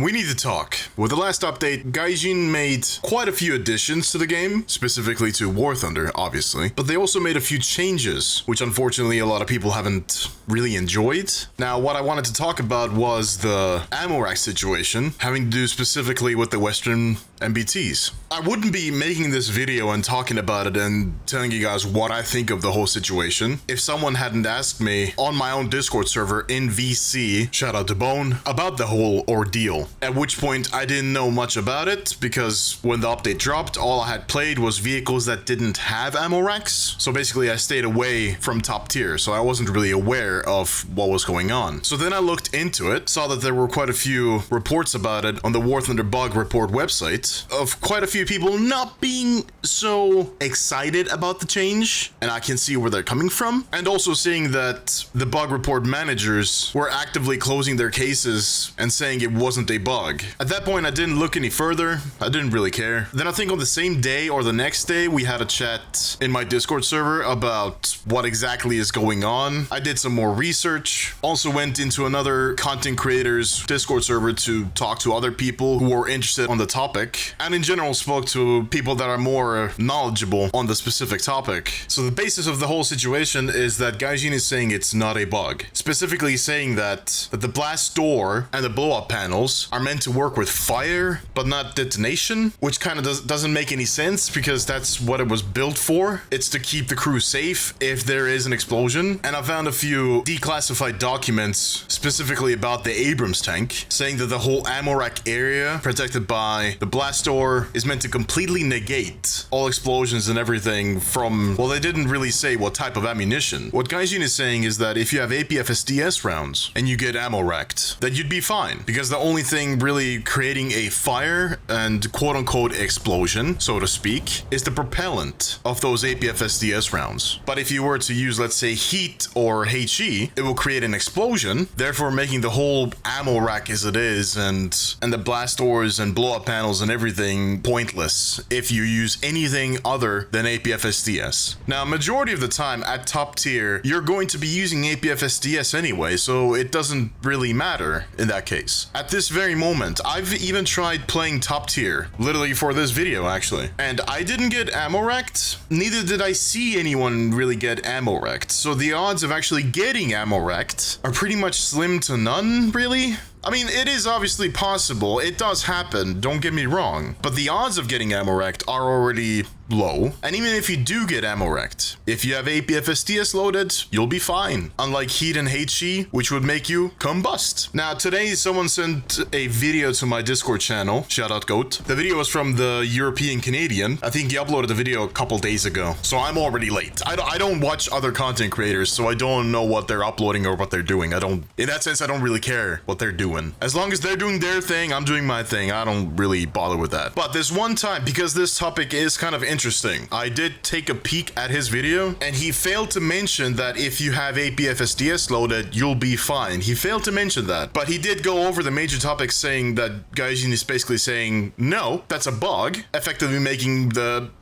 We need to talk. With the last update, Gaijin made quite a few additions to the game, specifically to War Thunder, obviously, but they also made a few changes, which unfortunately a lot of people haven't really enjoyed. Now, what I wanted to talk about was the ammo rack situation, having to do specifically with the Western MBTs. I wouldn't be making this video and talking about it and telling you guys what I think of the whole situation if someone hadn't asked me on my own Discord server in VC, shout out to Bone, about the whole ordeal. At which point I didn't know much about it because when the update dropped, all I had played was vehicles that didn't have ammo racks. So basically I stayed away from top tier, so I wasn't really aware of what was going on. So then I looked into it, saw that there were quite a few reports about it on the War Thunder bug report website of quite a few people not being so excited about the change, and I can see where they're coming from, and also seeing that the bug report managers were actively closing their cases and saying it wasn't a bug. At that point I didn't look any further, I didn't really care. Then I think on the same day or the next day we had a chat in my Discord server about what exactly is going on. I did some more research, also went into another content creators Discord server to talk to other people who were interested on the topic, and in general spoke to people that are more knowledgeable on the specific topic. So the basis of the whole situation is that Gaijin is saying it's not a bug, specifically saying that the blast door and the blow-up panels are meant to work with fire but not detonation, which kind of doesn't make any sense because that's what it was built for. It's to keep the crew safe if there is an explosion. And I found a few declassified documents specifically about the Abrams tank saying that the whole ammo rack area protected by the blast door is meant to completely negate all explosions and everything from, well, they didn't really say what type of ammunition. What Gaijin is saying is that if you have APFSDS rounds and you get ammo racked, that you'd be fine, because the only thing really creating a fire and quote-unquote explosion, so to speak, is the propellant of those APFSDS rounds. But if you were to use, let's say, heat or HE, it will create an explosion, therefore making the whole ammo rack as it is and the blast doors and blow-up panels and everything pointless if you use anything other than APFSDS. Now, majority of the time at top tier, you're going to be using APFSDS anyway, so it doesn't really matter in that case. At this very moment, I've even tried playing top tier, literally for this video actually, and I didn't get ammo wrecked, neither did I see anyone really get ammo wrecked, so the odds of actually getting ammo wrecked are pretty much slim to none, really. I mean, it is obviously possible, it does happen, don't get me wrong, but the odds of getting ammo wrecked are already low, and even if you do get ammo wrecked, if you have APFSDS loaded, you'll be fine, unlike heat and HE, which would make you combust. Now, today someone sent a video to my Discord channel, shout out Goat. The video was from the European Canadian. I think he uploaded the video a couple days ago, so I'm already late. I don't watch other content creators, so I don't know what they're uploading or what they're doing. In that sense, I don't really care what they're doing. As long as they're doing their thing, I'm doing my thing. I don't really bother with that. But this one time, because this topic is kind of interesting, I did take a peek at his video, and he failed to mention that if you have APFSDS loaded, you'll be fine. He failed to mention that, but he did go over the major topics, saying that Gaijin is basically saying, no, that's a bug, effectively making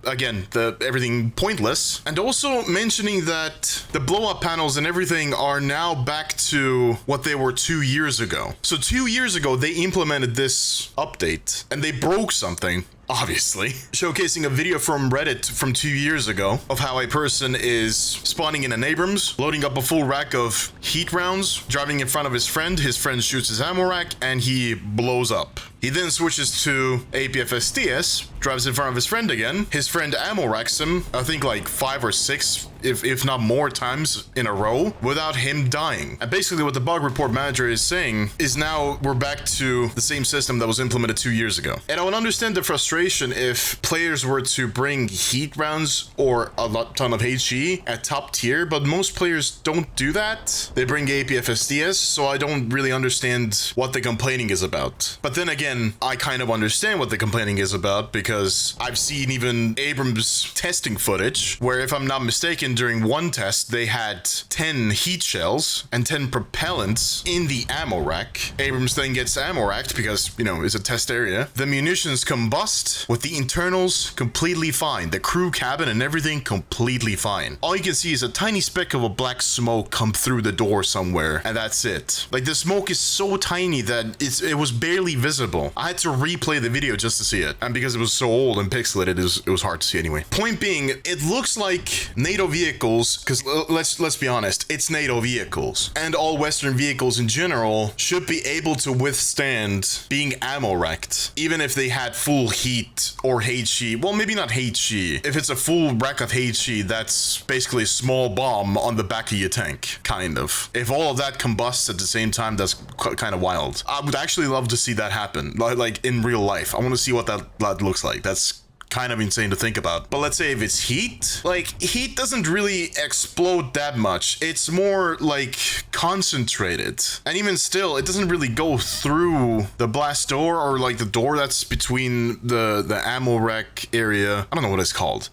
everything pointless, and also mentioning that the blow-up panels and everything are now back to what they were 2 years ago. So 2 years ago, they implemented this update, and they broke something, obviously, showcasing a video from Reddit from 2 years ago of how a person is spawning in an Abrams, loading up a full rack of heat rounds, driving in front of his friend shoots his ammo rack, and he blows up. He then switches to APFSDS, drives in front of his friend again, his friend ammo racks him, I think like 5 or 6, if not more times in a row, without him dying. And basically what the bug report manager is saying is now we're back to the same system that was implemented 2 years ago. And I would understand the frustration if players were to bring heat rounds or a ton of HE at top tier, but most players don't do that. They bring APFSDS, so I don't really understand what the complaining is about. But then again, again, I kind of understand what the complaining is about, because I've seen even Abrams testing footage where, if I'm not mistaken, during one test they had 10 heat shells and 10 propellants in the ammo rack. Abrams then gets ammo racked because, you know, it's a test area. The munitions combust with the internals completely fine. The crew cabin and everything completely fine. All you can see is a tiny speck of a black smoke come through the door somewhere, and that's it. Like, the smoke is so tiny that it was barely visible. I had to replay the video just to see it, and because it was so old and pixelated, it was hard to see anyway. Point being, it looks like NATO vehicles, because let's be honest, it's NATO vehicles, and all Western vehicles in general should be able to withstand being ammo racked, even if they had full heat or HE. Well, maybe not HE. If it's a full rack of HE, that's basically a small bomb on the back of your tank, kind of. If all of that combusts at the same time, that's kind of wild. I would actually love to see that happen, like in real life. I want to see what that looks like. That's kind of insane to think about. But let's say if it's heat, like, heat doesn't really explode that much. It's more like concentrated, and even still, it doesn't really go through the blast door, or like the door that's between the ammo rack area, I don't know what it's called,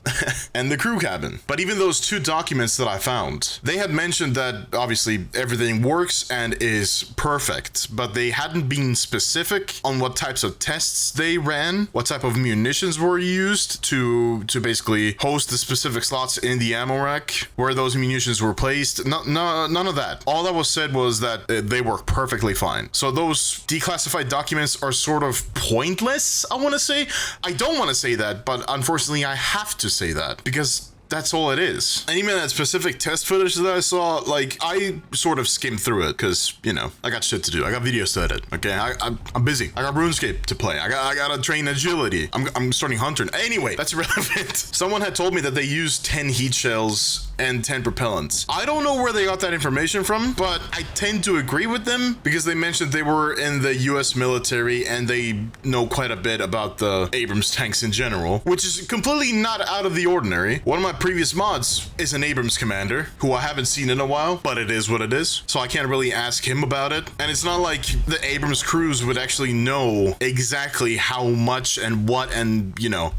and the crew cabin. But even those two documents that I found, they had mentioned that obviously everything works and is perfect, but they hadn't been specific on what types of tests they ran, what type of munitions were used to basically host the specific slots in the ammo rack, where those munitions were placed. None of that. All that was said was that they work perfectly fine. So those declassified documents are sort of pointless, I want to say. I don't want to say that, but unfortunately I have to say that, because that's all it is. And even that specific test footage that I saw, like, I sort of skimmed through it because, you know, I got shit to do. I got videos to edit. Okay, I'm busy. I got RuneScape to play. I gotta train agility. I'm starting Hunter. Anyway, that's irrelevant. Someone had told me that they used 10 heat shells and 10 propellants. I don't know where they got that information from, but I tend to agree with them, because they mentioned they were in the US military and they know quite a bit about the Abrams tanks in general, which is completely not out of the ordinary. One of my previous mods is an Abrams commander who I haven't seen in a while, but it is what it is, so I can't really ask him about it. And it's not like the Abrams crews would actually know exactly how much and what, and, you know.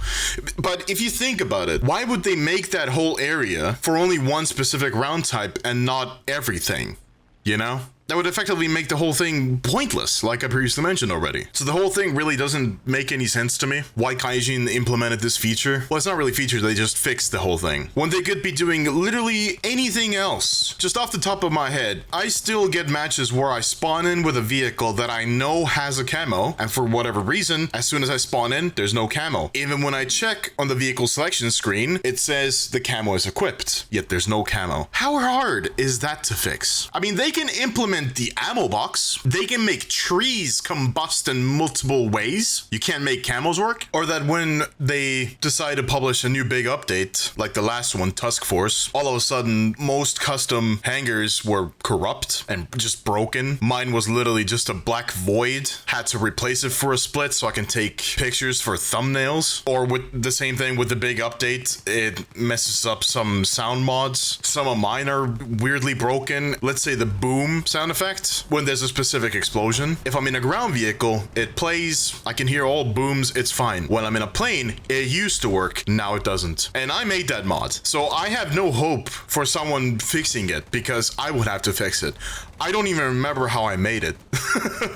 But if you think about it, why would they make that whole area for only one specific round type and not everything, you know? That would effectively make the whole thing pointless, like I previously mentioned already. So the whole thing really doesn't make any sense to me. Why Gaijin implemented this feature? Well, it's not really feature, they just fixed the whole thing, when they could be doing literally anything else. Just off the top of my head, I still get matches where I spawn in with a vehicle that I know has a camo, and for whatever reason, as soon as I spawn in, there's no camo. Even when I check on the vehicle selection screen, it says the camo is equipped, yet there's no camo. How hard is that to fix? I mean, they can implement the ammo box. They can make trees combust in multiple ways. You can't make camos work. Or that when they decide to publish a new big update, like the last one, Tusk Force, all of a sudden, most custom hangars were corrupt and just broken. Mine was literally just a black void. Had to replace it for a split so I can take pictures for thumbnails. Or with the same thing with the big update, it messes up some sound mods. Some of mine are weirdly broken. Let's say the boom sound effect when there's a specific explosion. If I'm in a ground vehicle, it plays, I can hear all booms, it's fine. When I'm in a plane, it used to work, now it doesn't. And I made that mod, so I have no hope for someone fixing it, because I would have to fix it. I don't even remember how I made it.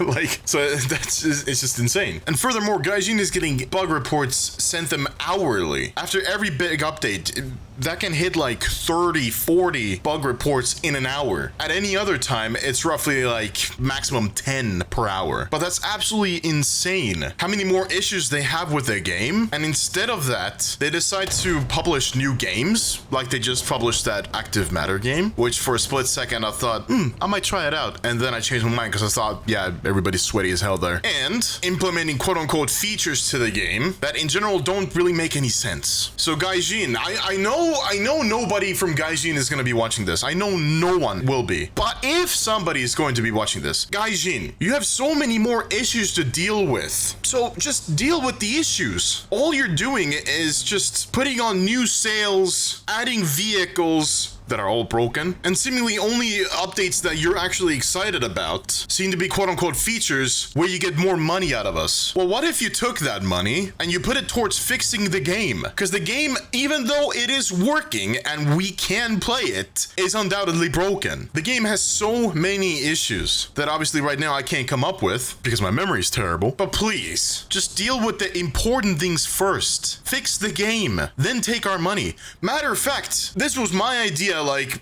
Like, so it's just insane. And furthermore, Gaijin is getting bug reports sent them hourly. After every big update, that can hit like 30, 40 bug reports in an hour. At any other time, it's roughly like maximum 10 per hour. But that's absolutely insane how many more issues they have with their game. And instead of that, they decide to publish new games, like they just published that Active Matter game, which for a split second I thought, I might try it out. And then I changed my mind because I thought, yeah, everybody's sweaty as hell there. And implementing quote unquote features to the game that in general don't really make any sense. So Gaijin, I know nobody from Gaijin is going to be watching this. I know no one will be. But if somebody is going to be watching this, Gaijin, you have so many more issues to deal with. So just deal with the issues. All you're doing is just putting on new sales, adding vehicles, that are all broken, and seemingly only updates that you're actually excited about seem to be quote-unquote features where you get more money out of us. Well, what if you took that money and you put it towards fixing the game? Because the game, even though it is working and we can play it, is undoubtedly broken. The game has so many issues that obviously right now I can't come up with because my memory is terrible. But please, just deal with the important things first. Fix the game, then take our money. Matter of fact, this was my idea like,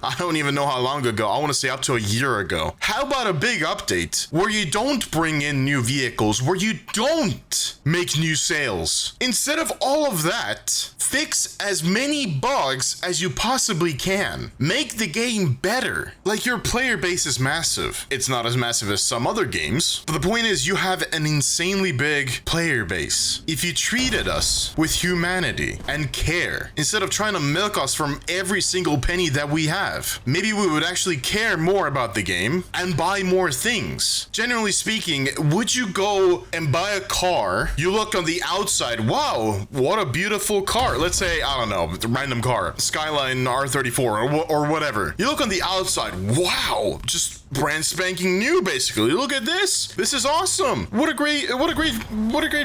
I don't even know how long ago. I want to say up to a year ago. How about a big update where you don't bring in new vehicles, where you don't make new sales? Instead of all of that, fix as many bugs as you possibly can. Make the game better. Like, your player base is massive. It's not as massive as some other games, but the point is you have an insanely big player base. If you treated us with humanity and care, instead of trying to milk us from every single penny that we have, maybe we would actually care more about the game and buy more things. Generally speaking, would you go and buy a car, you look on the outside, wow, what a beautiful car. Let's say, I don't know, a random car, Skyline R34 or whatever. You look on the outside, wow, just brand spanking new basically. Look at this. This is awesome. What a great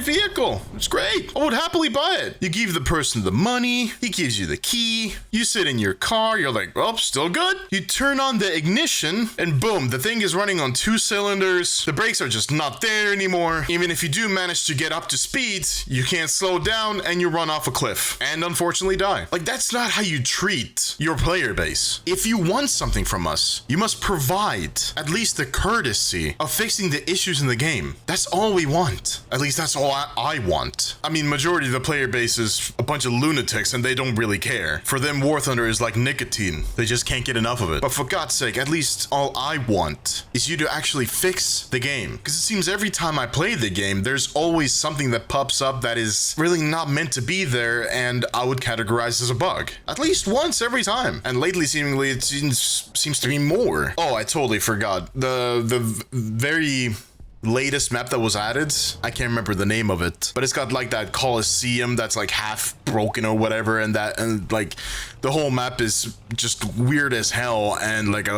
vehicle. It's great. I would happily buy it. You give the person the money, he gives you the key, you sit in your car, you're like, well, still good. You turn on the ignition and boom, the thing is running on 2 cylinders. The brakes are just not there anymore. Even if you do manage to get up to speed, you can't slow down and you run off a cliff and unfortunately die. Like, that's not how you treat your player base. If you want something from us, you must provide at least the courtesy of fixing the issues in the game. That's all we want. At least that's all I want. I mean, majority of the player base is a bunch of lunatics and they don't really care. For them, War Thunder is like nicotine. They just can't get enough of it. But for God's sake, at least all I want is you to actually fix the game. Because it seems every time I play the game, there's always something that pops up that is really not meant to be there and I would categorize as a bug. At least once every time. And lately, seemingly, it seems to be more. Oh, I totally forgot. The very latest map that was added, I can't remember the name of it, but it's got like that Coliseum that's like half broken or whatever, and like the whole map is just weird as hell, and like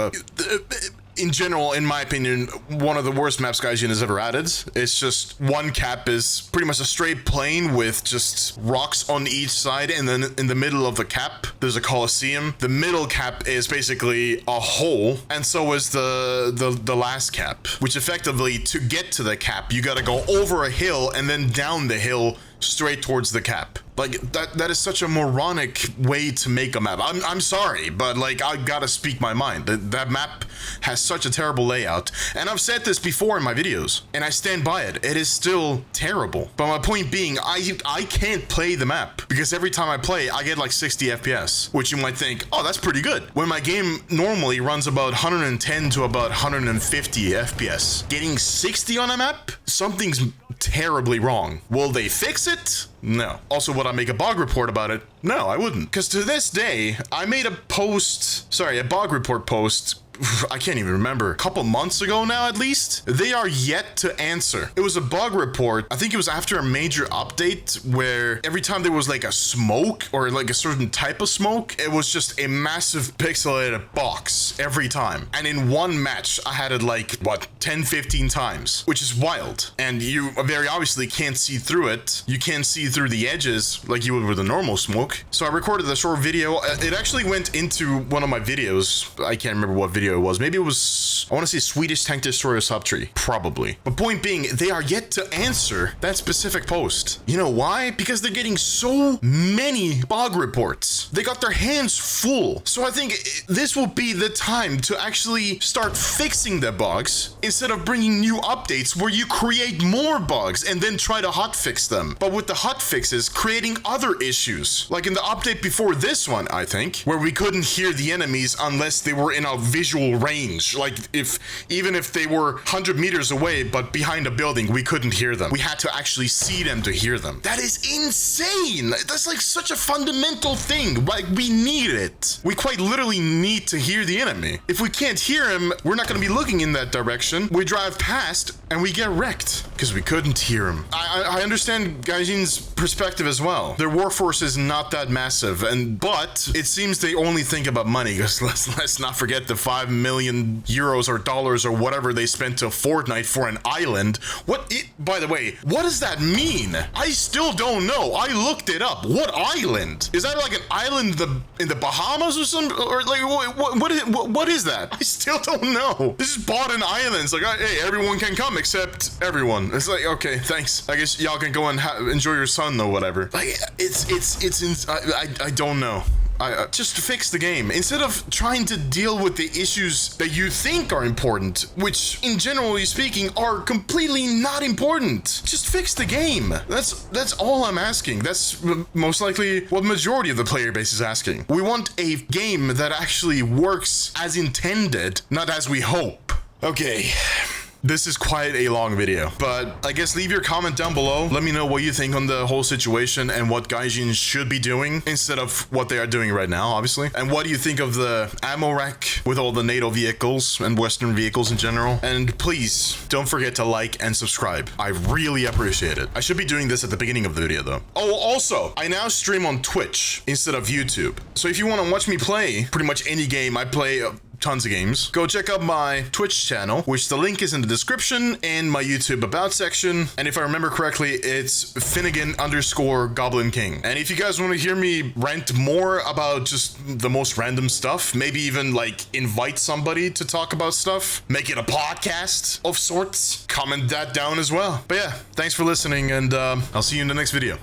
in general, in my opinion, one of the worst maps Gaijin has ever added. It's just one cap is pretty much a straight plane with just rocks on each side, and then in the middle of the cap, there's a Coliseum. The middle cap is basically a hole, and so is the last cap, which effectively, to get to the cap, you gotta go over a hill and then down the hill straight towards the cap. Like, that is such a moronic way to make a map. I'm sorry, but like, I gotta speak my mind. That map has such a terrible layout, and I've said this before in my videos, and I stand by it. It is still terrible. But my point being, I can't play the map because every time I play, I get like 60 FPS, which you might think, oh, that's pretty good. When my game normally runs about 110 to about 150 FPS. Getting 60 on a map? Something's terribly wrong. Will they fix it? No. Also, would I make a bug report about it? No, I wouldn't. Because to this day, I made a bug report post, I can't even remember, a couple months ago now at least. They are yet to answer. It was a bug report. I think it was after a major update where every time there was like a smoke or like a certain type of smoke, it was just a massive pixelated box every time. And in one match, I had it like, what, 10, 15 times, which is wild. And you very obviously can't see through it. You can't see through the edges like you would with a normal smoke. So I recorded a short video. It actually went into one of my videos. I can't remember what video it was. Maybe it was, I want to say Swedish Tank Destroyer Subtree. Probably. But point being, they are yet to answer that specific post. You know why? Because they're getting so many bug reports. They got their hands full. So I think this will be the time to actually start fixing the bugs instead of bringing new updates where you create more bugs and then try to hotfix them. But with the hotfixes, creating other issues. Like in the update before this one, I think, where we couldn't hear the enemies unless they were in a visual range. Like even if they were 100 meters away but behind a building, we couldn't hear them. We had to actually see them to hear them. That is insane. That's like such a fundamental thing. Like, we need it. We quite literally need to hear the enemy. If we can't hear him, we're not going to be looking in that direction. We drive past and we get wrecked because we couldn't hear him. I understand Gaijin's perspective as well. Their workforce is not that massive, but it seems they only think about money, because let's not forget the 5 million euros or dollars or whatever they spent to Fortnite for an island. By the way, what does that mean? I still don't know. I looked it up. What island? Is that like an island in the Bahamas or something? Or like, what is that? I still don't know. This is bought an island. It's like, hey, everyone can come except everyone. It's like, okay, thanks. I guess y'all can go and enjoy your sun or whatever. Like, I don't know. Just fix the game instead of trying to deal with the issues that you think are important, which, in generally speaking, are completely not important. Just fix the game. That's all I'm asking. That's most likely what majority of the player base is asking. We want a game that actually works as intended, not as we hope. Okay. This is quite a long video, but I guess leave your comment down below. Let me know what you think on the whole situation and what Gaijin should be doing instead of what they are doing right now, obviously. And what do you think of the ammo rack with all the NATO vehicles and Western vehicles in general? And please don't forget to like and subscribe. I really appreciate it. I should be doing this at the beginning of the video though. Oh, also, I now stream on Twitch instead of YouTube. So if you want to watch me play pretty much any game, I play tons of games, go check out my Twitch channel, which the link is in the description and my YouTube about section. And if I remember correctly, it's Finnegan_Goblin King. And if you guys want to hear me rant more about just the most random stuff, maybe even like invite somebody to talk about stuff, make it a podcast of sorts, comment that down as well. But yeah, thanks for listening, and I'll see you in the next video.